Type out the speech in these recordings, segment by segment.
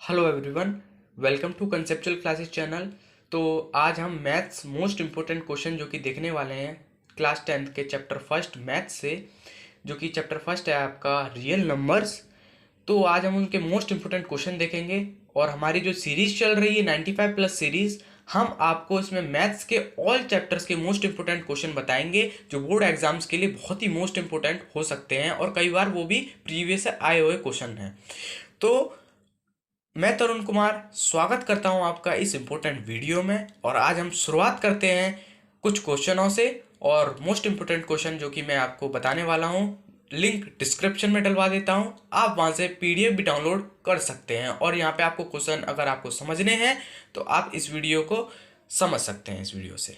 Hello everyone, welcome to conceptual classes channel. तो आज हम मैथ्स मोस्ट इम्पोर्टेंट क्वेश्चन जो कि देखने वाले हैं क्लास 10th के चैप्टर फर्स्ट मैथ्स से, जो कि चैप्टर फर्स्ट है आपका रियल नंबर्स। तो आज हम उनके मोस्ट इम्पोर्टेंट क्वेश्चन देखेंगे और हमारी जो सीरीज चल रही है 95 प्लस सीरीज, हम आपको इसमें मैथ्स के ऑल चैप्टर्स के मोस्ट इंपोर्टेंट क्वेश्चन बताएंगे जो बोर्ड एग्जाम्स के लिए बहुत ही मोस्ट इंपोर्टेंट हो सकते हैं और कई बार वो भी प्रीवियस से आए हुए क्वेश्चन हैं। तो मैं तरुण कुमार स्वागत करता हूं आपका इस इम्पोर्टेंट वीडियो में और आज हम शुरुआत करते हैं कुछ क्वेश्चनों से। और मोस्ट इम्पोर्टेंट क्वेश्चन जो कि मैं आपको बताने वाला हूं, लिंक डिस्क्रिप्शन में डलवा देता हूं, आप वहां से पीडीएफ भी डाउनलोड कर सकते हैं और यहाँ पे आपको क्वेश्चन अगर आपको समझने हैं तो आप इस वीडियो को समझ सकते हैं इस वीडियो से।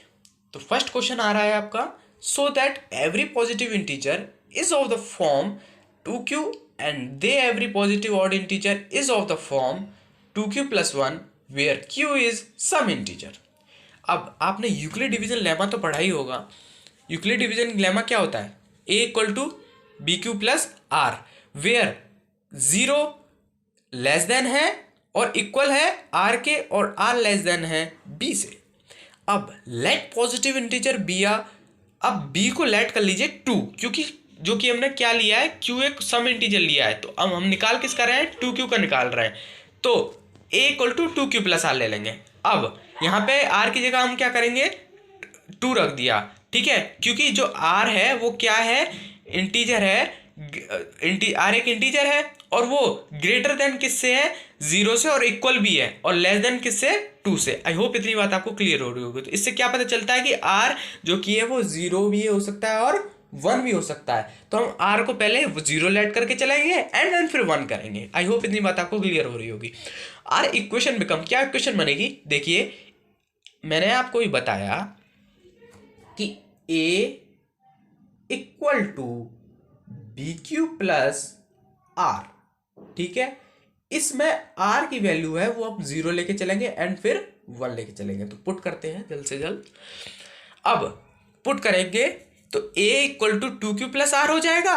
तो फर्स्ट क्वेश्चन आ रहा है आपका, so that every positive integer is of the form 2q and they every positive odd integer is of the form 2q plus 1 where q is some integer। अब आपने यूक्लिड डिवीजन लेमा तो पढ़ा ही होगा। Euclid division lemma क्या होता है? a equal to B Q plus R, where zero less than है और इक्वल है आर के और आर लेस देन है बी से। अब लेट पॉजिटिव इंटीजर बी आ, अब b को लेट कर लीजिए 2, क्योंकि जो कि हमने क्या लिया है, q एक सम इंटीजर लिया है, तो अब हम निकाल किसका रहे हैं, 2q का निकाल रहे हैं। तो a equal to 2q plus R ले लेंगे। अब यहाँ पे r की जगह हम क्या करेंगे, 2 रख दिया, ठीक है, क्योंकि जो r है वो क्या है, इंटीजर है, r एक इंटीजर है और वो ग्रेटर देन किससे है, 0 से, और इक्वल भी है, और लेस देन किससे, 2 से। आई होप इतनी बात आपको क्लियर हो रही होगी। तो इससे क्या पता चलता है कि r जो कि है वो 0 भी हो सकता है और 1 भी हो सकता है। तो हम r को पहले 0 लेट करके चलाएंगे एंड देन फिर 1 करेंगे। आई होप इतनी बात आपको क्लियर हो रही होगी। r इक्वेशन बिकम, क्या इक्वेशन बनेगी, देखिए मैंने आपको ही बताया कि a equal to B Q plus R, ठीक है। इसमें r की वैल्यू है वो हम 0 लेके चलेंगे एंड फिर 1 लेके चलेंगे। तो पुट करते हैं जल्द से जल्द। अब पुट करेंगे तो a equal to 2q plus R हो जाएगा।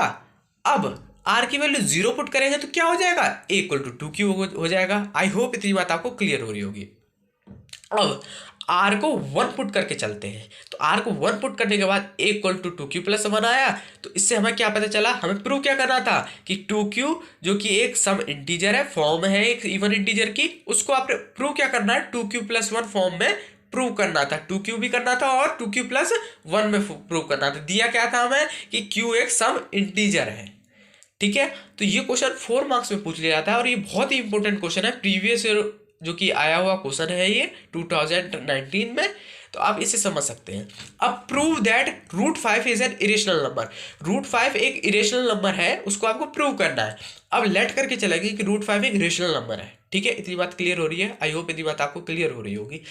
अब r की वैल्यू 0 पुट करेंगे तो क्या हो जाएगा, a इक्वल टू 2q हो जाएगा। आई होप इतनी बात आपको क्लियर हो रही होगी। अब r को 1 पुट करके चलते हैं, तो r को 1 पुट करने के बाद a equal to 2q plus 1 आया। तो इससे हमें क्या पता चला, हमें प्रूव क्या करना था कि 2q जो कि एक सम इंटीजर है, फॉर्म है एक इवन इंटीजर की, उसको आपने प्रूव क्या करना है, 2q प्लस 1 फॉर्म में प्रूव करना था। 2q भी करना था और 2q प्लस 1 में प्रूव करना था। दिया क्या था हमें कि q एक सम इंटीजर है, ठीक है। तो ये क्वेश्चन 4 मार्क्स में पूछ लिया जाता है और ये बहुत ही इंपॉर्टेंट क्वेश्चन है, प्रीवियस जो कि आया हुआ क्वेश्चन है ये 2019 में। तो आप इसे समझ सकते हैं। अब prove that root 5 is an irrational number. Root 5 एक इरेशनल नंबर है, उसको आपको प्रूव करना है। अब लेट करके चलेंगे कि रूट 5 एक इरेशनल नंबर है, ठीक है। इतनी बात क्लियर हो रही है, आई होप इतनी बात आपको क्लियर हो रही होगी।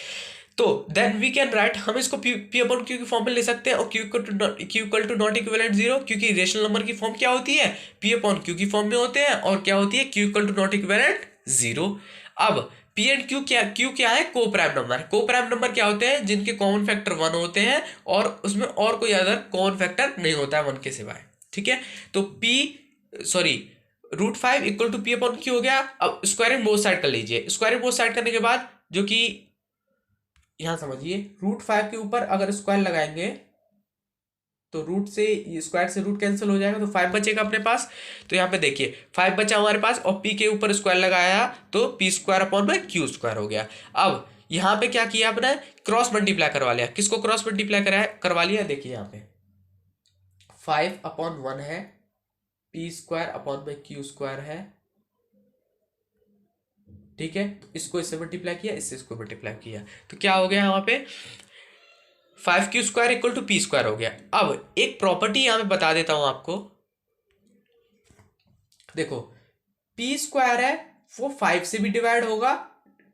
तो देन वी कैन राइट, हम इसको p अपॉन q की फॉर्म में ले सकते हैं और q equal to not equivalent 0, क्योंकि रेशनल नंबर की फॉर्म क्या होती है, p अपॉन q की फॉर्म में होते हैं और क्या होती है, q equal to not equivalent 0। अब p एंड q क्या है, coprime number. Coprime number क्या होते हैं, जिनके कॉमन फैक्टर 1 होते हैं और उसमें और कोई अदर कॉमन फैक्टर नहीं होता है 1 के सिवाय, ठीक है। तो root 5 equal to p upon q हो गया। अब स्क्वायरिंग बोथ साइड कर लीजिए। स्क्वायरिंग बोथ साइड करने के बाद जो कि यहां समझिए, रूट 5 के ऊपर अगर स्क्वायर लगाएंगे तो रूट से स्क्वायर से रूट कैंसिल हो जाएगा, तो 5 बचेगा अपने पास। तो यहाँ पे देखिए 5 बचा हमारे पास और p के ऊपर स्क्वायर लगाया तो p स्क्वायर अपॉन में q स्क्वायर हो गया। अब यहाँ पे क्या किया आपने, क्रॉस मल्टीप्लाई करवा लिया। किसको क्रॉस मल्टीप्लाई करवा लिया, देखिए यहाँ पे 5 अपॉन 1 है, p स्क्वायर अपॉन में q स्क्वायर है, ठीक है। तो इसको इससे मल्टीप्लाई किया, इससे इसको मल्टीप्लाई किया, तो क्या हो गया यहाँ पे 5q square equal to p square हो गया। अब एक प्रॉपर्टी यहां पे बता देता हूं आपको, देखो p स्क्वायर है वो 5 से भी डिवाइड होगा,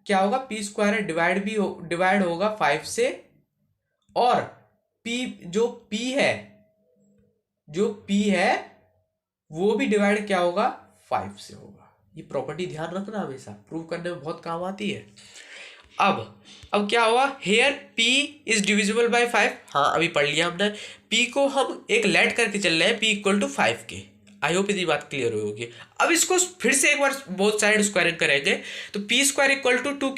क्या होगा, p स्क्वायर है डिवाइड होगा 5 से, और जो p है वो भी डिवाइड क्या होगा, 5 से होगा। ये प्रॉपर्टी ध्यान रखना, हमेशा प्रूव करने में बहुत काम आती है। अब क्या हुआ, here p is divisible by 5, हाँ अभी पढ़ लिया हमने। p को हम एक लेट करके चल रहे हैं, p इक्वल टू 5 के। आई होप इतनी बात क्लियर होगी। अब इसको फिर से एक बार बोथ साइड स्क्वायरिंग करेंगे तो पी स्क्वायर इक्वल टू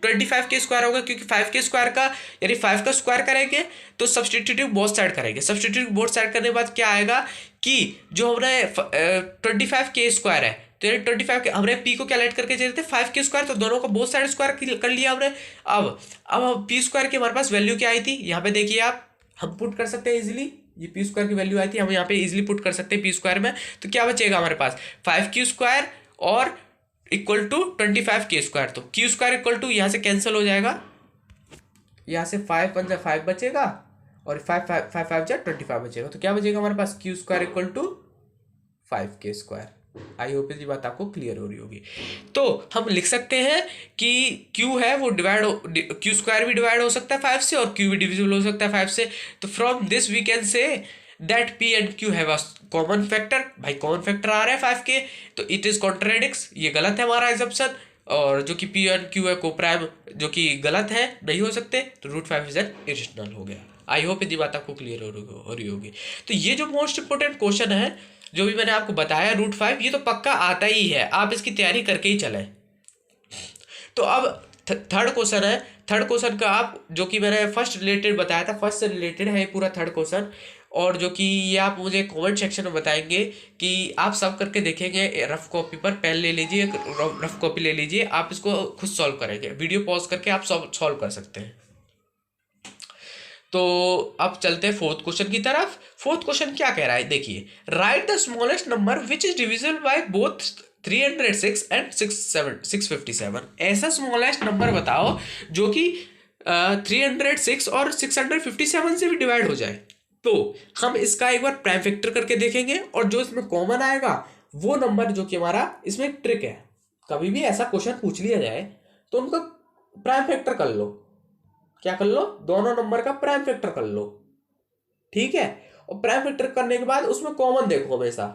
25 के स्क्वायर होगा, क्योंकि 5 के स्क्वायर का यानी 5 का स्क्वायर करेंगे तो सब्सटीट्यूटिव बोथ साइड करेंगे। सब्सटीट्यूटिव बोथ साइड करने के बाद क्या आएगा कि जो हमने 25 के स्क्वायर है तो यानी 25 के हमने पी को कैलकुलेट करके चाहिए थे 5 के स्क्वायर, तो दोनों का बोथ साइड स्क्वायर कर लिया हमने। अब पी स्क्वायर की हमारे पास वैल्यू क्या आई थी, यहाँ पे देखिए आप, हम पुट कर सकते हैं इजीली, ये पी स्क्वायर की वैल्यू आई थी, हम यहाँ पे इजीली पुट कर सकते हैं पी स्क्वायर में। तो क्या बचेगा हमारे पास 5 क्यू स्क्वायर और इक्वल टू 25 के स्क्वायर, तो क्यू स्क्वायर इक्वल टू यहाँ से कैंसिल हो जाएगा, यहाँ से 5 5 5 बचेगा और 5 5 5 5 25 बचेगा। तो क्या बचेगा हमारे पास क्यू स्क्वायर इक्वल टू 5 के स्क्वायर। आई होप ये बात आपको क्लियर हो रही होगी। तो हम लिख सकते हैं कि Q है वो क्यू स्क्वायर भी डिवाइड हो सकता है 5 से और Q भी डिविजिबल हो सकता है 5 से। तो from this we can say that P and Q have a common factor. भाई कॉमन फैक्टर आ रहा है 5 के, तो इट इज कॉन्ट्राडिक्स, ये गलत है हमारा एग्जम्पशन। और जो कि P एंड Q है कोप्राइम, जो कि गलत है, नहीं हो सकते, तो √5 इज एन इरेशनल हो गया। आई होप ये बात आपको क्लियर हो रही होगी। तो ये जो मोस्ट इंपोर्टेंट क्वेश्चन है जो भी मैंने आपको बताया √5, ये तो पक्का आता ही है, आप इसकी तैयारी करके ही चलें। तो अब थर्ड क्वेश्चन है। थर्ड क्वेश्चन का आप जो कि मैंने फर्स्ट रिलेटेड बताया था, फर्स्ट से रिलेटेड है पूरा थर्ड क्वेश्चन, और जो कि ये आप मुझे कमेंट सेक्शन में बताएंगे कि आप सब करके देखेंगे। रफ कॉपी पर पेन ले लीजिए, रफ कॉपी ले लीजिए, आप इसको खुद सॉल्व करेंगे, वीडियो पॉज करके आप सॉल्व कर सकते हैं। तो अब चलते हैं फोर्थ क्वेश्चन की तरफ। फोर्थ क्वेश्चन क्या कह रहा है, देखिए, right the smallest number which is divisible by both 306 and 657। ऐसा स्मॉलेस्ट नंबर बताओ जो कि 306 और 657 से भी डिवाइड हो जाए। तो हम इसका एक बार प्राइम फैक्टर करके देखेंगे, और जो इसमें कॉमन आएगा वो नंबर जो कि हमारा, इसमें एक ट्रिक है, कभी भी ऐसा क्वेश्चन पूछ लिया जाए तो उनका प्राइम फैक्टर कर लो। क्या कर लो, दोनों नंबर का प्राइम फैक्टर कर लो, ठीक है। और प्राइम फैक्टर करने के बाद उसमें कॉमन देखो, हमेशा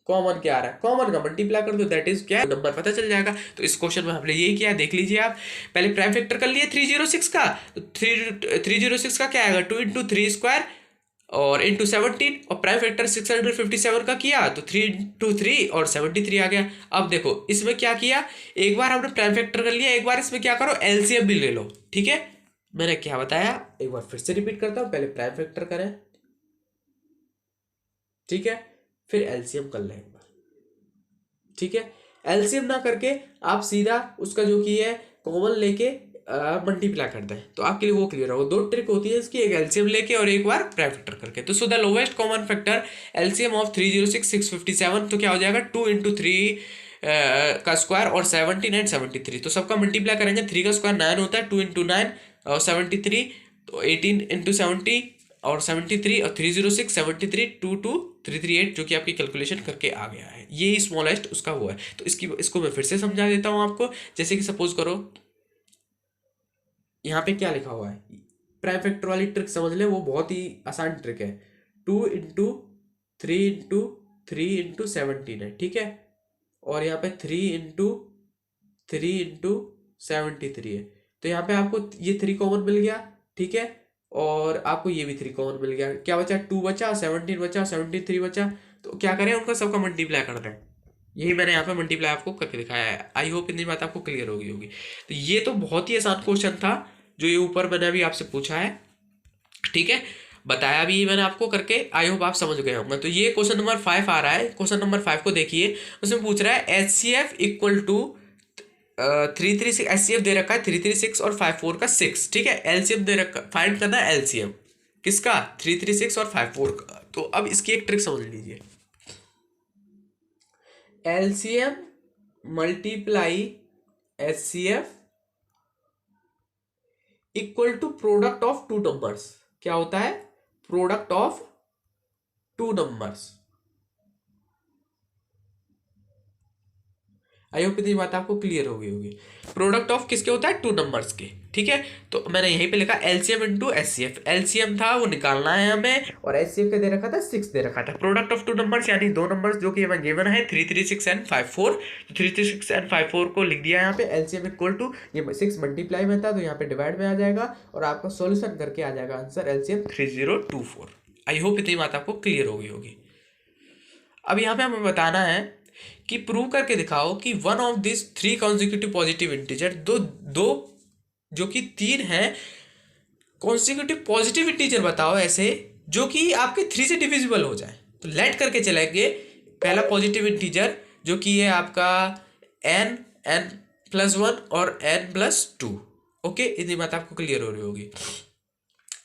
कॉमन क्या आ रहा है, कॉमन का मल्टीप्लाई कर दो, दैट इज क्या, नंबर पता चल जाएगा। तो इस क्वेश्चन में हमने यही किया, देख लीजिए आप। पहले प्राइम फैक्टर कर लिए 306 का, तो 306 का क्या आएगा, 2 इंटू 3 स्क्वायर और इंटू 17, और प्राइम फैक्टर 657 का किया तो 3 इंटू 3 और 73 आ गया। अब देखो इसमें क्या किया, एक बार हमने प्राइम फैक्टर कर लिया, एक बार इसमें क्या करो, एलसीएम भी ले लो, ठीक है। मैंने क्या बताया, एक बार फिर से रिपीट करता हूं, पहले प्राइम फैक्टर करें, ठीक है, फिर एलसीएम कर लें एक बार, ठीक है। एलसीएम ना करके आप सीधा उसका जो की है कॉमन लेके मल्टीप्लाई कर दें, तो आपके लिए वो क्लियर होगा। दो ट्रिक होती है इसकी, एक एलसीएम लेके और एक बार प्राइम फैक्टर करके। तो so the lowest common factor LCM of 306 657, तो क्या हो जाएगा, 2 इंटू 3 का स्क्वायर और 17 एंड 73, तो सबका मल्टीप्लाई करेंगे। 3 का स्क्वायर 9 होता है, 2 इंटू 9 और 73, तो 18 इंटू 70 और 73 और 306 73 22338, जो कि आपकी कैलकुलेशन करके आ गया है। ये स्मॉलेस्ट उसका वो है। तो इसको मैं फिर से समझा देता हूँ आपको। जैसे कि सपोज करो यहाँ पे क्या लिखा हुआ है, प्राइम फैक्टर वाली ट्रिक समझ ले, वो बहुत ही आसान ट्रिक है। 2 इंटू 3 इंटू 3 इंटू 17 है, ठीक है, और यहाँ पे 3 इंटू 3 इंटू 73 है। तो यहाँ पे आपको ये 3 कॉमन मिल गया, ठीक है, और आपको ये भी 3 कॉमन मिल गया। क्या बचा, 2 बचा, 17 बचा, 73 बचा। तो क्या करें, उनका सबका मल्टीप्लाई कर दें। यही मैंने यहाँ पे मल्टीप्लाई आपको करके दिखाया है। आई होप इतनी बात आपको क्लियर होगी। तो ये तो बहुत ही आसान क्वेश्चन था जो ये ऊपर मैंने अभी आपसे पूछा है, ठीक है, बताया भी मैंने आपको करके। आई होप आप समझ गए होंगे। तो ये क्वेश्चन नंबर 5 आ रहा है। क्वेश्चन नंबर 5 को देखिए, उसमें पूछ रहा है HCF इक्वल टू 336, HCF दे रखा है 336 और 54 का 6, ठीक है। एलसीएम दे रखा, फाइंड करना है एलसीएम किसका, 336 और 54 का। तो अब इसकी एक ट्रिक समझ लीजिए, LCM multiply HCF equal to product of 2 numbers. क्या होता है, product of 2 numbers. I hope इतनी बात आपको क्लियर हो गई होगी। प्रोडक्ट ऑफ किसके होता है, 2 नंबर्स के, ठीक है। तो मैंने यहीं पे लिखा एलसीएम इंटू HCF। एलसीएम था वो निकालना है हमें, और HCF का दे रखा था 6 दे रखा था। प्रोडक्ट ऑफ 2 नंबर्स यानी 2 नंबर्स जो कि हमें गिवन है 336 एंड 54। 336 एंड 54 को लिख दिया यहाँ पे। एलसीएम इक्वल टू, ये 6 मल्टीप्लाई में था तो यहाँ पे डिवाइड में आ जाएगा, और आपका सोल्यूशन करके आ जाएगा आंसर एलसीएम 3024। आई होप इतनी बात आपको क्लियर हो गई होगी। अब यहाँ पे हमें बताना है कि प्रूव करके दिखाओ कि one of this three consecutive positive integer, दो दो जो कि तीन है कॉन्जिक्यूटिव पॉजिटिव इंटीजर बताओ ऐसे जो कि आपके थ्री से डिविजिबल हो जाए। तो लेट करके चलेंगे। पहला पॉजिटिव इंटीजर जो कि है आपका एन, एन प्लस वन और एन प्लस टू। ओके, इतनी बात आपको क्लियर हो रही होगी।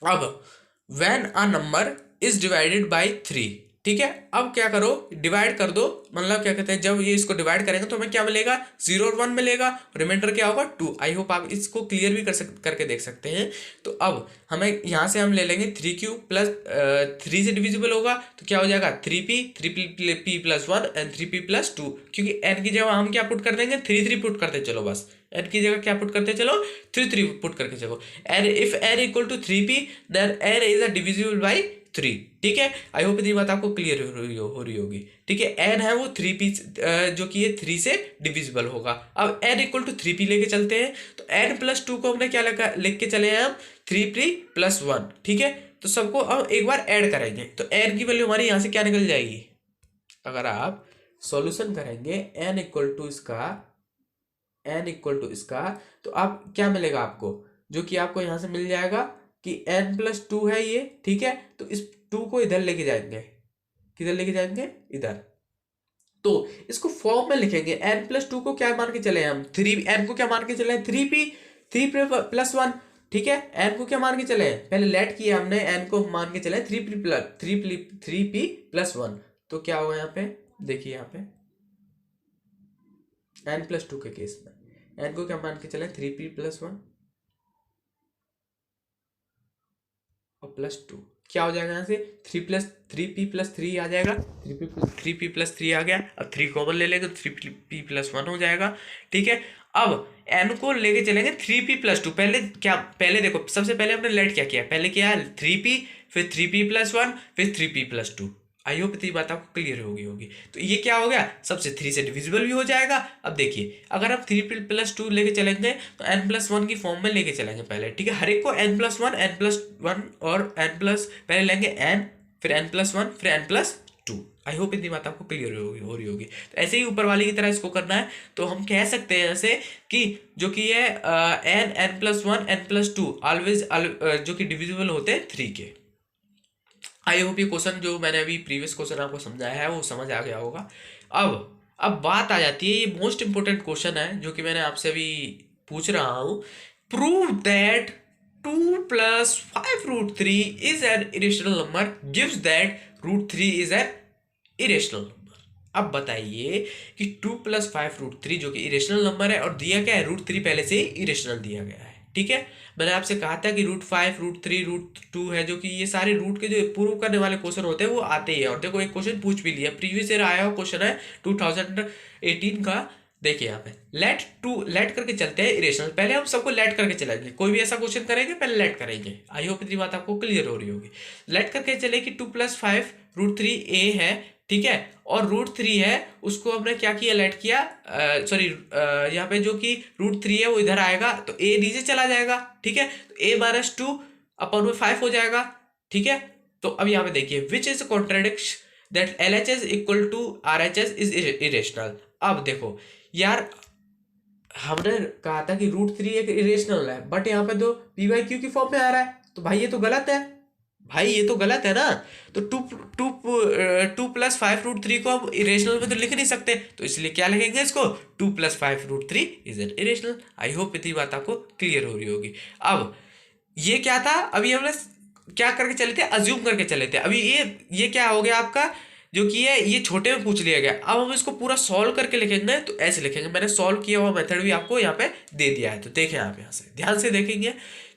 अब when a number is divided by three, ठीक है, अब क्या करो, डिवाइड कर दो, मतलब क्या कहते हैं, जब ये इसको डिवाइड करेंगे तो हमें क्या मिलेगा, 0 और 1 मिलेगा, रिमाइंडर क्या होगा 2। आई होप आप इसको क्लियर भी करके देख सकते हैं। तो अब हमें यहाँ से हम ले लेंगे 3 क्यू प्लस 3 से डिविजिबल होगा तो क्या हो जाएगा 3p plus 1 and 3p plus 2, क्योंकि n की जगह हम क्या पुट कर देंगे 3 पुट करते चलो, बस n की जगह क्या पुट करते चलो 3 पुट करके चलो। And if n equal to 3p then n is a divisible by 3, ठीक है। आई होप ये बात आपको क्लियर हो रही होगी, ठीक है। n है वो 3p जो कि ये 3 से डिविजिबल होगा। अब n इक्वल टू 3p लेके चलते हैं तो n प्लस 2 को हमने क्या लिख के चले हैं हम 3p प्लस 1, ठीक है। तो सबको अब एक बार ऐड करेंगे तो n की वैल्यू हमारी यहाँ से क्या निकल जाएगी, अगर आप सॉल्यूशन करेंगे n इक्वल टू इसका तो आप क्या मिलेगा आपको, जो कि आपको यहाँ से मिल जाएगा कि n प्लस 2 है ये, ठीक है। तो इस 2 को इधर लेके जाएंगे, किधर लेके जाएंगे, इधर। तो इसको फॉर्म में लिखेंगे, n प्लस 2 को क्या मान के चले हम 3, n को क्या मान के चले 3p प्लस 1, ठीक है। n को क्या मान के चले, पहले लेट किया हमने, n को मान के चले 3p प्लस 1। तो क्या होगा यहाँ पे, देखिए यहाँ पे n प्लस 2 के केस में n को क्या मान के चले 3p प्लस 1 और प्लस 2, क्या हो जाएगा यहाँ से 3p प्लस 3 आ जाएगा, 3p प्लस 3 आ गया। अब 3 कॉमन ले लेंगे 3p प्लस 1 हो जाएगा, ठीक है। अब n को लेके चलेंगे 3p प्लस 2। पहले देखो, सबसे पहले हमने लेट क्या किया, पहले क्या है 3p, फिर 3p प्लस 1, फिर 3p प्लस 2। आई होप इतनी बात आपको क्लियर होगी। तो ये क्या हो गया, सबसे 3 से डिविजिबल भी हो जाएगा। अब देखिए, अगर हम 3p प्लस 2 लेके चलेंगे तो n प्लस 1 की फॉर्म में लेके चलेंगे पहले, ठीक है। हर एक को n प्लस 1 और n प्लस, पहले लेंगे n, फिर n प्लस 1, फिर n प्लस 2। आई होप इतनी बात आपको क्लियर हो रही होगी। तो ऐसे ही ऊपर वाली की तरह इसको करना है। तो हम कह सकते हैं ऐसे कि जो कि है n plus 1 n plus 2 always जो कि डिविजिबल होते हैं 3 के। आई होप ये क्वेश्चन जो मैंने अभी प्रीवियस क्वेश्चन आपको समझाया है वो समझ आ गया होगा। अब बात आ जाती है, ये मोस्ट इंपोर्टेंट क्वेश्चन है जो कि मैंने आपसे अभी पूछ रहा हूँ। Prove that 2 plus 5 root 3 is an irrational number gives that root 3 is an irrational number. अब बताइए कि 2 प्लस 5 रूट 3 जो कि इरेशनल नंबर है और दिया क्या है रूट 3 पहले से ही इरेशनल दिया गया है, ठीक है। मैंने आपसे कहा था कि रूट 5 रूट 3 रूट 2 है, जो कि ये सारे रूट के जो प्रूव करने वाले क्वेश्चन होते हैं वो आते ही है। और देखो एक क्वेश्चन पूछ भी लिया, प्रीवियस ईयर आया हुआ क्वेश्चन है 2018 का। देखिए यहाँ पे लेट करके चलते हैं इरेशनल, पहले हम सबको लेट करके चलेंगे, कोई भी ऐसा क्वेश्चन करेंगे पहले लेट करेंगे। आई होप इतनी बात आपको क्लियर हो रही होगी। लेट करके चले कि 2 प्लस 5 रूट 3 ए है, ठीक है, और रूट 3 है उसको हमने क्या किया, लेट किया, सॉरी यहाँ पे जो कि रूट 3 है वो इधर आएगा तो ए नीचे चला जाएगा, ठीक है। तो ए माइनस 2 अपॉन में 5 हो जाएगा, ठीक है। तो अब यहाँ पे देखिए which is contradiction that LHS equal to RHS is irrational. अब देखो यार, हमने कहा था कि रूट 3 एक इरेशनल है, बट यहाँ पे तो p/q की फॉर्म में आ रहा है, तो भाई ये तो गलत है, भाई ये तो गलत है ना। तो 2 प्लस 5 रूट 3 को हम इरेशनल में तो लिख नहीं सकते, तो इसलिए क्या लिखेंगे इसको 2 plus 5 root 3 is an irrational. I hope इतनी बात आपको क्लियर हो रही होगी। अब ये क्या था, अभी हमने क्या करके चले थे, अज्यूम करके चले थे। अभी ये क्या हो गया आपका, जो कि है ये छोटे में पूछ लिया गया। अब हम इसको पूरा सॉल्व करके लिखेंगे तो ऐसे लिखेंगे, मैंने सॉल्व किया हुआ मेथड भी आपको यहाँ पे दे दिया है। तो देखें आप यहाँ से ध्यान से देखेंगे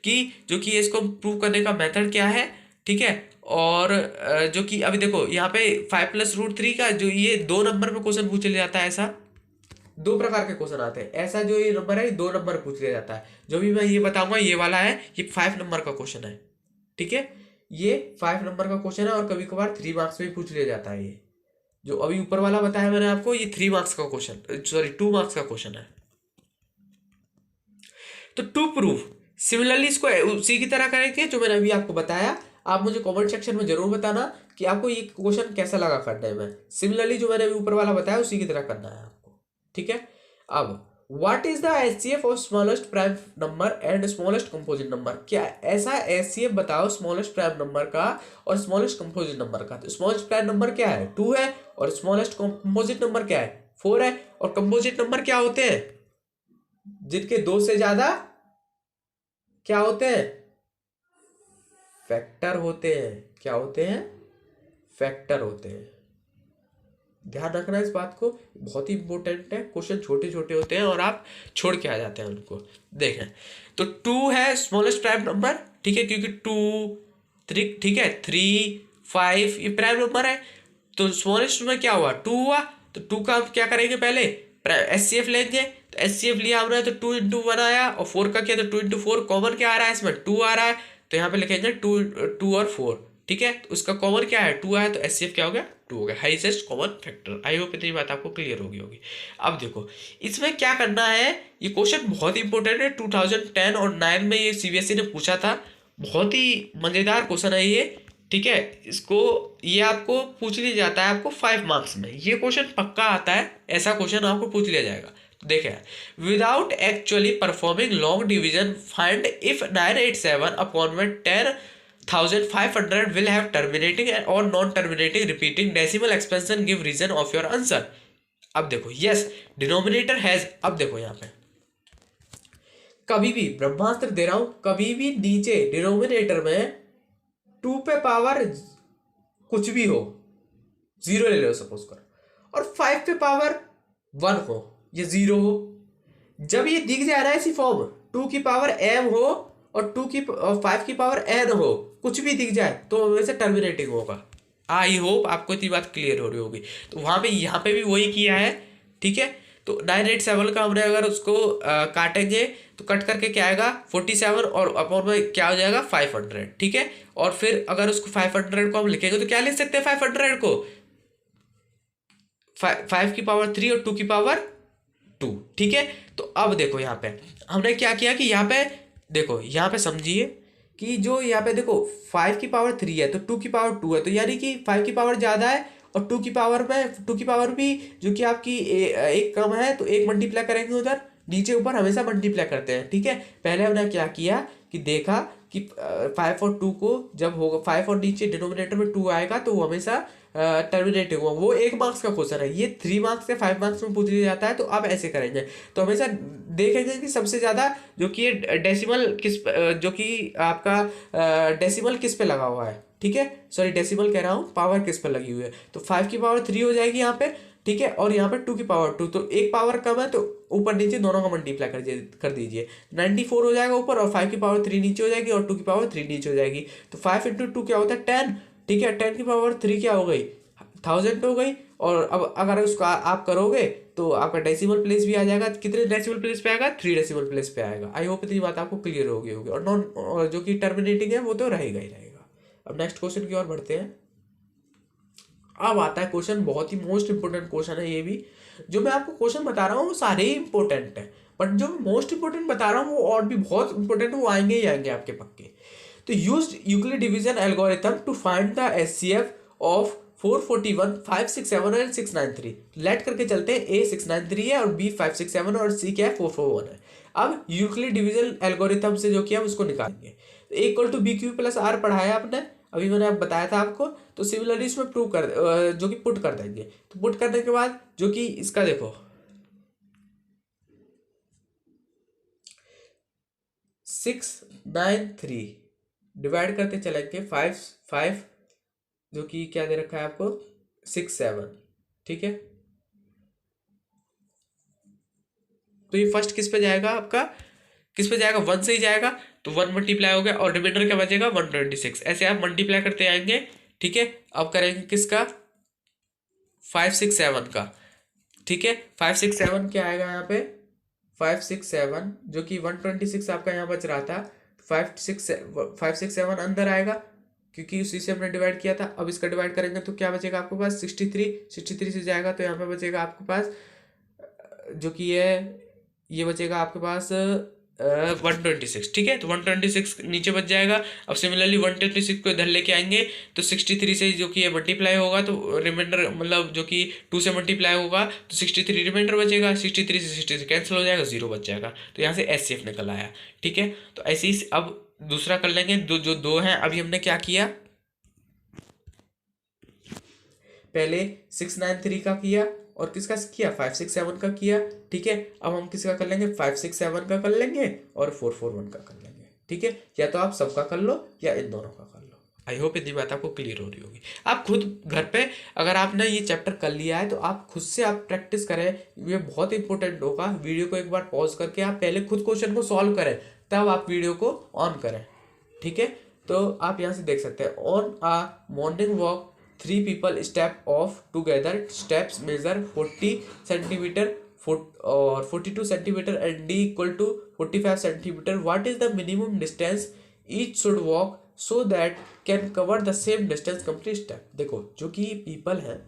कि जो कि इसको प्रूव करने का मेथड क्या है, ठीक है। और जो कि अभी देखो यहाँ पे 5 प्लस रूट 3 का जो ये 2 नंबर में क्वेश्चन पूछ लिया जाता है, ऐसा 2 प्रकार के क्वेश्चन आते हैं। ऐसा जो ये नंबर है 2 नंबर पूछ लिया जाता है। जो भी मैं ये बताऊंगा ये वाला है, ये 5 नंबर का क्वेश्चन है, ठीक है। ये 5 नंबर का क्वेश्चन है और कभी कभार 3 मार्क्स में भी पूछ लिया जाता है। ये जो अभी ऊपर वाला बताया मैंने आपको, ये 3 मार्क्स का क्वेश्चन, सॉरी 2 मार्क्स का क्वेश्चन है। तो टू प्रूफ सिमिलरली इसको उसी की तरह करेंगे जो मैंने अभी आपको बताया। आप मुझे कमेंट सेक्शन में जरूर बताना कि आपको ये क्वेश्चन कैसा लगा करने में। सिमिलरली जो मैंने अभी ऊपर वाला बताया उसी की तरह करना है आपको, ठीक है। अब what is the HCF of smallest prime number and smallest composite number, क्या ऐसा एचसीएफ बताओ स्मॉलेस्ट प्राइम नंबर का और स्मॉलेस्ट कंपोजिट नंबर का। तो स्मॉलेस्ट प्राइम नंबर क्या है 2 है, और स्मॉलेस्ट कंपोजिट नंबर क्या है 4 है। और कंपोजिट नंबर क्या होते हैं, जिनके 2 से ज्यादा क्या होते हैं, फैक्टर होते हैं। क्या होते हैं, फैक्टर होते हैं। ध्यान रखना इस बात को, बहुत ही इंपॉर्टेंट है। क्वेश्चन छोटे छोटे होते हैं और आप छोड़ के आ जाते हैं उनको। देखें तो 2 है स्मॉलेस्ट प्राइम नंबर, ठीक है, क्योंकि 2 3, ठीक है, 3 5 ये प्राइम नंबर है। तो स्मॉलेस्ट में क्या हुआ 2 हुआ, तो 2 का हम क्या करेंगे, पहले एचसीएफ लेंगे। तो एचसीएफ लिया हमने तो 2 इंटू 1 आया, और 4 का किया तो 2 इंटू 4, कॉमन क्या आ रहा है इसमें 2 आ रहा है, तो यहाँ पे लिखेंगे 2 और 4, ठीक है। तो उसका कॉमन क्या है 2 आया, तो एचसीएफ क्या हो गया 2 हो गया, हाईएस्ट कॉमन फैक्टर। आई होप इतनी बात आपको क्लियर होगी। अब देखो इसमें क्या करना है, ये क्वेश्चन बहुत ही इंपॉर्टेंट है, 2010 और 9 में ये सीबीएसई ने पूछा था। बहुत ही मजेदार क्वेश्चन है ये, ठीक है। इसको ये आपको पूछ लिया जाता है आपको 5 मार्क्स में, ये क्वेश्चन पक्का आता है, ऐसा क्वेश्चन आपको पूछ लिया जाएगा। तो देखें, without actually performing long division find if 987 upon में 10,500 will have terminating or non-terminating repeating decimal expansion, give reason of your answer। अब देखो yes denominator has, अब देखो यहाँ पे कभी भी ब्रह्मास्त्र दे रहा हूं, कभी भी नीचे डिनोमिनेटर में 2 पे पावर कुछ भी हो, 0 ले लो सपोज कर, और 5 पे पावर 1 हो, ये 0 हो। जब ये दिख जा रहा है इसी फॉर्म 2 की पावर m हो और 5 की पावर n हो, कुछ भी दिख जाए तो वैसे टर्मिनेटिंग होगा। आई होप आपको इतनी बात क्लियर हो रही होगी। तो वहां पे यहाँ पे भी वही किया है, ठीक है। तो 987 का हमने अगर उसको काटेंगे तो कट करके क्या आएगा 47, और अपॉन में क्या हो जाएगा 500, ठीक है। और फिर अगर उसको 500 को हम लिखेंगे तो क्या लिख सकते हैं 500 को 5 की पावर 3 और 2 की पावर 2, ठीक है। तो अब देखो यहाँ पे हमने क्या किया कि यहाँ पे देखो, यहाँ पे समझिए कि जो यहाँ पे देखो 5 की पावर 3 है तो 2 की पावर 2 है, तो यानी कि 5 की पावर ज़्यादा है और 2 की पावर में 2 की पावर भी जो कि आपकी एक कम है, तो एक मल्टीप्लाई करेंगे उधर, नीचे ऊपर हमेशा मल्टीप्लाई करते हैं, ठीक है। पहले हमने क्या किया कि देखा कि 5 और 2 को जब होगा 5 और नीचे डिनोमिनेटर में 2 आएगा तो वो हमेशा टर्मिनेटिंग हुआ, वो 1 मार्क्स का क्वेश्चन है, ये 3 मार्क्स या 5 मार्क्स में पूछ लिया जाता है। तो अब ऐसे करेंगे तो हमेशा देखेंगे कि सबसे ज़्यादा जो कि डेसिमल किस जो कि आपका डेसिमल किस पे लगा हुआ है, ठीक है, सॉरी डेसिमल कह रहा हूँ, पावर किस पे लगी हुई है। तो 5 की पावर 3 हो जाएगी यहाँ पे, ठीक है, और यहाँ पे 2 की पावर 2, तो एक पावर कम है तो ऊपर नीचे दोनों का मल्टीप्लाई कर दीजिए, 94 हो जाएगा ऊपर, और 5 की पावर 3 नीचे हो जाएगी और 2 की पावर 3 नीचे हो जाएगी। तो 5 इंटू 2 क्या होता है 10, ठीक है, 10 की पावर 3 क्या हो गई 1000 हो गई। और अब अगर उसको आप करोगे तो आपका डेसिमल प्लेस भी आ जाएगा, कितने डेसिमल प्लेस पे आएगा 3 डेसिमल प्लेस पे आएगा। आई होप इतनी बात आपको क्लियर होगी। और नॉन जो कि टर्मिनेटिंग है वो तो रहेगा ही रहेगा। अब नेक्स्ट क्वेश्चन की ओर बढ़ते हैं। अब आता है क्वेश्चन, बहुत ही मोस्ट इंपोर्टेंट क्वेश्चन है ये भी। जो मैं आपको क्वेश्चन बता रहा हूँ वो सारे ही इंपॉर्टेंट है, बट जो मोस्ट इंपोर्टेंट बता रहा हूँ वो और भी बहुत इंपॉर्टेंट है, वो आएंगे ही आएंगे आपके पक्के। तो used Euclid division algorithm to find the HCF of 441, 567 और 693। लेट करके चलते हैं, ए 693 है और बी 567 और सी क्या है 441 है। अब यूक्लिड डिवीजन एल्गोरिथम से जो किया उसको निकालेंगे। तो A equal to B Q plus R पढ़ाया आपने, अभी मैंने आप बताया था आपको। तो सिमिलरली इसमें प्रूव कर जो कि पुट कर देंगे। तो पुट करने के बाद जो कि इसका देखो 693 डिवाइड करते चलेंगे 5 जो कि क्या दे रखा है आपको 67, ठीक है। तो ये फर्स्ट किस पे जाएगा आपका, किस पे जाएगा 1 से ही जाएगा, तो 1 मल्टीप्लाई हो गया और रिमाइंडर क्या बचेगा 126। ऐसे आप मल्टीप्लाई करते आएंगे, ठीक है। अब करेंगे किसका 567 का, ठीक है। 567 क्या आएगा यहाँ पे 567 जो कि 126 आपका यहाँ बच रहा था, 567 अंदर आएगा क्योंकि उसी से हमने डिवाइड किया था। अब इसका डिवाइड करेंगे तो क्या बचेगा आपके पास 63 से जाएगा तो यहाँ पे बचेगा आपके पास जो कि ये बचेगा आपके पास 126, ठीक है। तो 126 नीचे बच जाएगा। अब सिमिलरली 126 को इधर लेके आएंगे तो 63 से जो कि ये मल्टीप्लाई होगा तो रिमाइंडर मतलब जो कि 2 से मल्टीप्लाई होगा तो 63 रिमाइंडर बचेगा, 63 से 63 कैंसिल हो जाएगा, 0 बच जाएगा। तो यहाँ से HCF निकल आया, ठीक है। तो ऐसे ही अब दूसरा कर लेंगे। जो दो हैं, अभी हमने क्या किया, पहले 693 का किया और किसका किया, 567 का किया, ठीक है। अब हम किसका कर लेंगे, 567 का कर लेंगे और 441 का कर लेंगे, ठीक है। या तो आप सबका कर लो या इन दोनों का कर लो। आई होप इतनी बात आपको क्लियर हो रही होगी। आप खुद घर पे अगर आपने ये चैप्टर कर लिया है तो आप खुद से आप प्रैक्टिस करें, ये बहुत इंपॉर्टेंट होगा। वीडियो को एक बार पॉज करके आप पहले खुद क्वेश्चन को सॉल्व करें, तब आप वीडियो को ऑन करें, ठीक है। तो आप यहाँ से देख सकते हैं, on a morning walk 3 people step off together, steps measure 40 centimeter or 42 centimeter and d equal to 45 centimeter. What is the minimum distance each should walk so that can cover the same distance complete step? देखो जो कि people हैं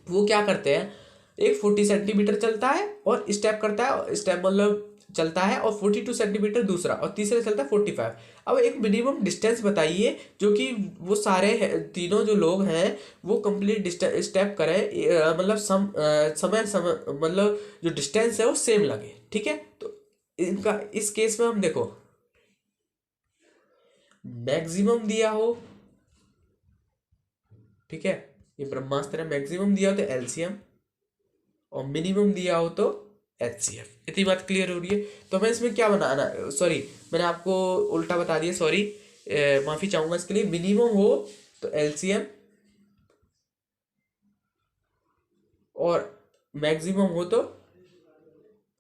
वो क्या करते हैं, एक 40 centimetre चलता है और स्टेप करता है, स्टेप मतलब चलता है, और 42 सेंटीमीटर दूसरा, और तीसरा चलता है 45। अब एक मिनिमम डिस्टेंस बताइए जो कि वो सारे तीनों जो लोग हैं वो कंप्लीट स्टेप करें, मतलब समय मतलब जो डिस्टेंस है वो सेम लगे, ठीक है। तो इनका इस केस में हम देखो मैक्सिमम दिया हो, ठीक है, ये ब्रह्मास्त्र मैक्सिमम दिया हो तो LCM और मिनिमम दिया हो तो HCF। इतनी बात क्लियर हो रही है। तो मैं इसमें क्या बनाना, सॉरी मैंने आपको उल्टा बता दिया, सॉरी माफी चाहूंगा इसके लिए। मिनिमम हो तो LCM और मैक्सिमम हो तो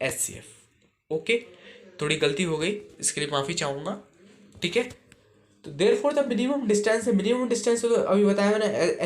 HCF, ओके। थोड़ी गलती हो गई, इसके लिए माफी चाहूंगा, ठीक है। तो देयरफॉर द मिनिमम डिस्टेंस है, मिनिमम डिस्टेंस तो अभी बताया मैंने,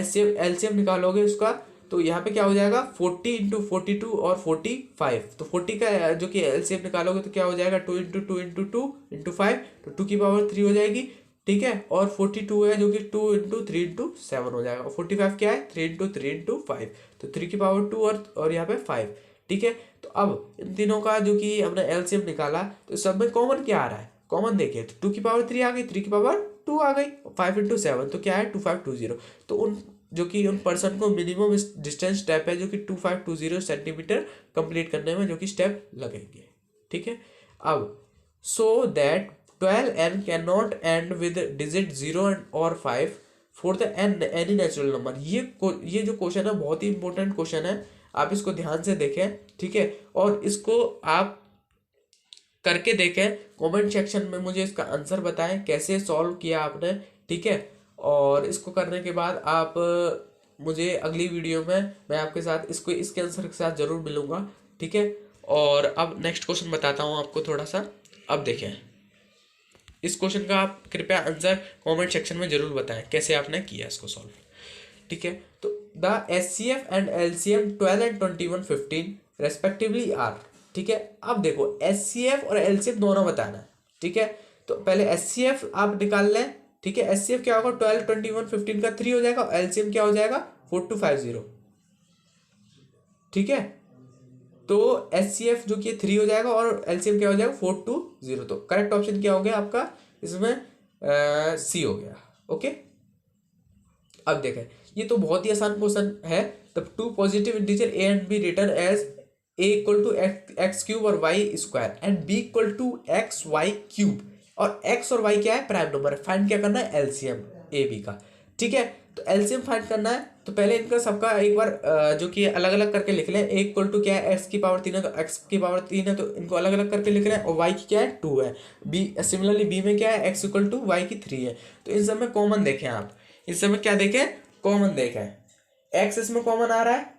LCM निकालोगे उसका तो यहाँ पे क्या हो जाएगा 40 इंटू 42 और 45। तो 40 का जो कि LCM निकालोगे तो क्या हो जाएगा 2 इंटू 2 इंटू 2 इंटू 5, तो 2 की पावर 3 हो जाएगी, ठीक है। और 42 है जो कि 2 इंटू 3 इंटू 7 हो जाएगा, और 45 क्या है 3 इंटू 3 इंटू 5, तो 3 की पावर 2 और यहाँ पे 5, ठीक है। तो अब इन तीनों का जो कि हमने LCM निकाला तो सब में कॉमन क्या आ रहा है, कॉमन देखिए तो 2 की पावर 3 आ गई, 3 की पावर 2 आ गई, 5 इंटू 7 तो क्या है 2520। तो उन जो कि उन पर्सन को मिनिमम डिस्टेंस स्टेप है जो कि 2520 सेंटीमीटर कंप्लीट करने में जो कि स्टेप लगेंगे, ठीक है। अब so that 12n can not and with digit 0 और 5 for the an any natural number. ये जो क्वेश्चन है बहुत ही इंपॉर्टेंट क्वेश्चन है, आप इसको ध्यान से देखें, ठीक है। और इसको आप करके देखें, कमेंट सेक्शन में मुझे इसका आंसर बताएं कैसे सॉल्व किया आपने, ठीक है। और इसको करने के बाद आप मुझे अगली वीडियो में मैं आपके साथ इसके आंसर के साथ ज़रूर मिलूंगा, ठीक है। और अब नेक्स्ट क्वेश्चन बताता हूँ आपको थोड़ा सा। अब देखें इस क्वेश्चन का आप कृपया आंसर कमेंट सेक्शन में ज़रूर बताएं कैसे आपने किया इसको सॉल्व, ठीक है। तो the HCF and LCM 12 and 21 15 respectively are, ठीक है। अब देखो HCF और LCM दोनों बताना है, ठीक है। तो पहले HCF आप निकाल लें, ठीक है। HCF क्या होगा 12 21 15 का 3 हो जाएगा, और LCM क्या हो जाएगा 4250, ठीक है। तो HCF जो कि 3 हो जाएगा और LCM क्या हो जाएगा 420। तो करेक्ट ऑप्शन क्या हो गया आपका इसमें C हो गया, ओके। अब देखें ये तो बहुत ही आसान क्वेश्चन है। The two positive integer A and B return as A equal to X cube और Y square and B equal to X Y cube, और x और y क्या है प्राइम नंबर है। फाइंड क्या करना है LCM A B का, ठीक है। तो LCM फाइंड करना है तो पहले इनका सबका एक बार जो कि अलग अलग करके लिख लें। A इक्वल टू क्या है x की पावर 3 है तो x की पावर 3 है तो इनको अलग अलग करके लिख लें, और y की क्या है 2 है। B सिमिलरली B में क्या है x इक्वल टू y की 3 है। तो इन सब में कॉमन देखें आप, इस समय क्या देखें कॉमन देखें, x इसमें कॉमन आ रहा है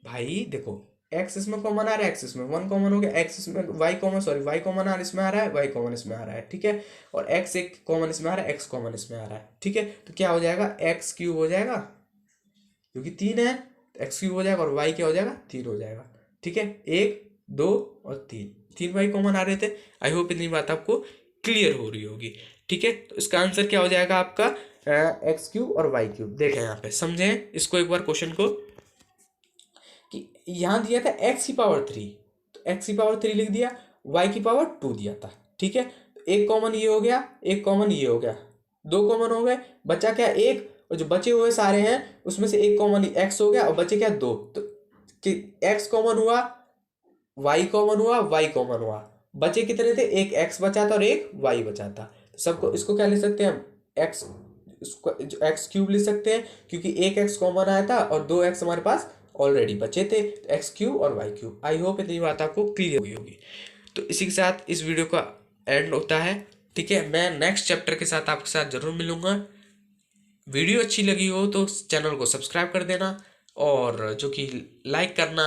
भाई, देखो x इसमें कॉमन आ रहा है, x इसमें 1 कॉमन हो गया, x इसमें y कॉमन y कॉमन आ रहा है इसमें आ रहा है, y कॉमन इसमें आ रहा है, ठीक है। और x एक कॉमन इसमें आ रहा है, x कॉमन इसमें आ रहा है, ठीक है। तो क्या हो जाएगा x क्यूब हो जाएगा क्योंकि 3 है, x क्यूब हो जाएगा, और y क्या हो जाएगा 3 हो जाएगा, ठीक है। 1 2 और 3 y कॉमन आ रहे थे। आई होप इतनी बात आपको क्लियर हो रही होगी, ठीक है। तो इसका आंसर क्या हो जाएगा आपका एक्स क्यूब और वाई क्यूब। देखें यहाँ पे समझें इसको एक बार क्वेश्चन को, कि यहाँ दिया था x की पावर 3 तो x की पावर 3 लिख दिया, y की पावर 2 दिया था, ठीक है। एक कॉमन ये हो गया, एक कॉमन ये हो गया, दो कॉमन हो गए, बचा क्या एक, और जो बचे हुए सारे हैं उसमें से एक कॉमन x हो गया और बचे क्या दो, तो कि x कॉमन हुआ, y कॉमन हुआ, y कॉमन हुआ, बचे कितने थे, एक x बचा था और एक y बचा था। तो सबको इसको क्या लिख सकते हैं हम, x, इसको एक्स क्यूब लिख सकते हैं क्योंकि एक x कॉमन आया था और दो x हमारे पास ऑलरेडी बचे थे, तो एक्स क्यूब और वाई क्यूब। आई होप इतनी बात आपको क्लियर हुई होगी। तो इसी के साथ इस वीडियो का एंड होता है, ठीक है। मैं नेक्स्ट चैप्टर के साथ आपके साथ जरूर मिलूंगा। वीडियो अच्छी लगी हो तो चैनल को सब्सक्राइब कर देना, और जो कि लाइक करना,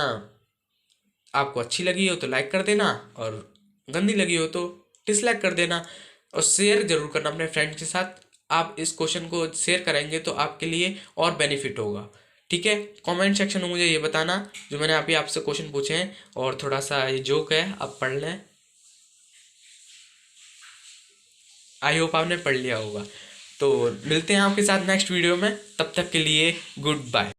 आपको अच्छी लगी हो तो लाइक कर देना, और गंदी लगी हो तो डिसलाइक कर देना, और शेयर जरूर करना अपने फ्रेंड के साथ। आप इस क्वेश्चन को शेयर करेंगे तो आपके लिए और बेनिफिट होगा, ठीक है। कमेंट सेक्शन में मुझे ये बताना जो मैंने अभी आपसे क्वेश्चन पूछे हैं, और थोड़ा सा ये जोक है आप पढ़ लें, आई होप आपने पढ़ लिया होगा। तो मिलते हैं आपके साथ नेक्स्ट वीडियो में, तब तक के लिए गुड बाय।